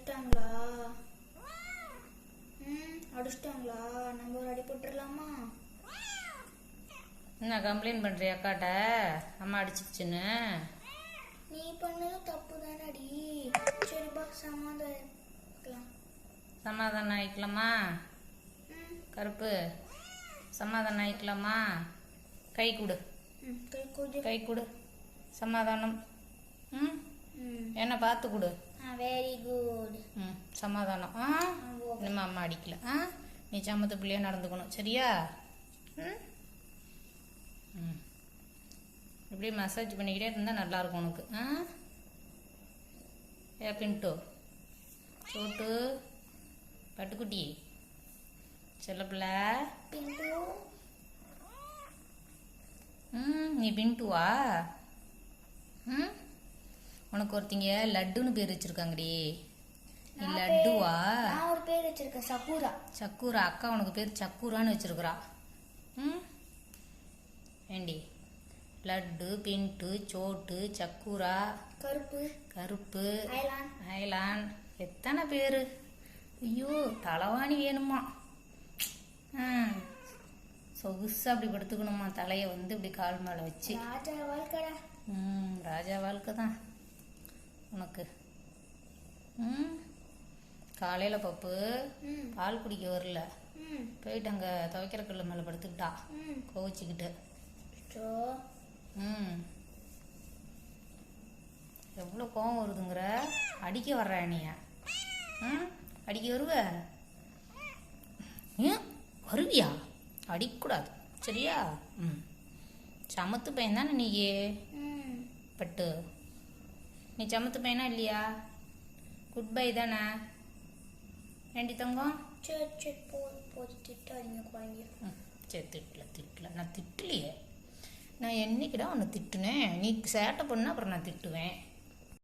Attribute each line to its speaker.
Speaker 1: அடிச்சிட்டாங்களா? அடிச்சிட்டாங்களா? நம்ம ஒரு அடி போட்டுடலாமா?
Speaker 2: என்ன கம்ப்ளைண்ட் பண்ணுறியா அக்காட்ட அம்மா அடிச்சிருச்சுன்னு?
Speaker 1: நீ பண்ணது தப்பு தானடி. சரிப்பா,
Speaker 2: சமாதானம் ஆயிக்கலாமா? கருப்பு சமாதானம் ஆயிக்கலாமா? கை கொடு, கை கொடு. சமாதானம். என்ன பார்த்து கொடு.
Speaker 1: Very good.
Speaker 2: சமாதானம். இனிமே அம்மா அடிக்கல. நீ சமத்து பிள்ளையா நடந்துக்கணும், சரியா? இப்படியே மசாஜ் பண்ணிக்கிட்டே இருந்தால் நல்லாயிருக்கும் உனக்கு. ஏ பின்ட்டு சோட்டு பட்டுக்குட்டி செல்ல பிள்ளை
Speaker 1: பின்ட்டு.
Speaker 2: நீ பின்ட்டுவா? உனக்கு ஒருத்திங்க லட்டுன்னு பேர் வச்சிருக்காங்கடி. நீ லட்டுவா?
Speaker 1: நான் ஒரு பேர் வச்சிருக்கேன், சக்கூரா.
Speaker 2: சக்கூரா. அக்கா உனக்கு பேர் சக்கூரான்னு வச்சிருக்கிறா. ஏண்டி லட்டு, பின்ட்டு, சோட்டு, சக்கூரா,
Speaker 1: கருப்பு,
Speaker 2: கருப்பு,
Speaker 1: ஐலான்,
Speaker 2: ஐலான், எத்தனை பேர்! ஐயோ, தலைவாணி வேணுமா? சொகுசா அப்படி படுத்துக்கணுமா, தலையை வந்து இப்படி கால் மேலே வச்சு.
Speaker 1: ராஜா வாழ்க்கைடா.
Speaker 2: ராஜா வாழ்க்கை தான் உனக்கு. காலையில் பப்பு பால் குடிக்க வரல, போயிட்டு அங்கே துவைக்கிற கல்லு மேலே படுத்துக்கிட்டா கோவிச்சுக்கிட்டு. எவ்வளோ கோவம் வருதுங்கிற? அடிக்க வர்ற நீ? அடிக்க வருவ? வருவியா? அடிக்கக்கூடாது, சரியா? சமத்து பையன் தானே நீ? பட்டு நீ சமத்து பையனா இல்லையா? குட் பை தானே? ஏண்டி தங்கம்?
Speaker 1: சரி திட்டாதீங்க குழந்தைய.
Speaker 2: சரி, திட்டல. நான் திட்டலையே. நான் என்னைக்குடா உன்னை திட்டுனேன்? நீ சேட்டை பண்ணா அப்புறம் நான் திட்டுவேன்.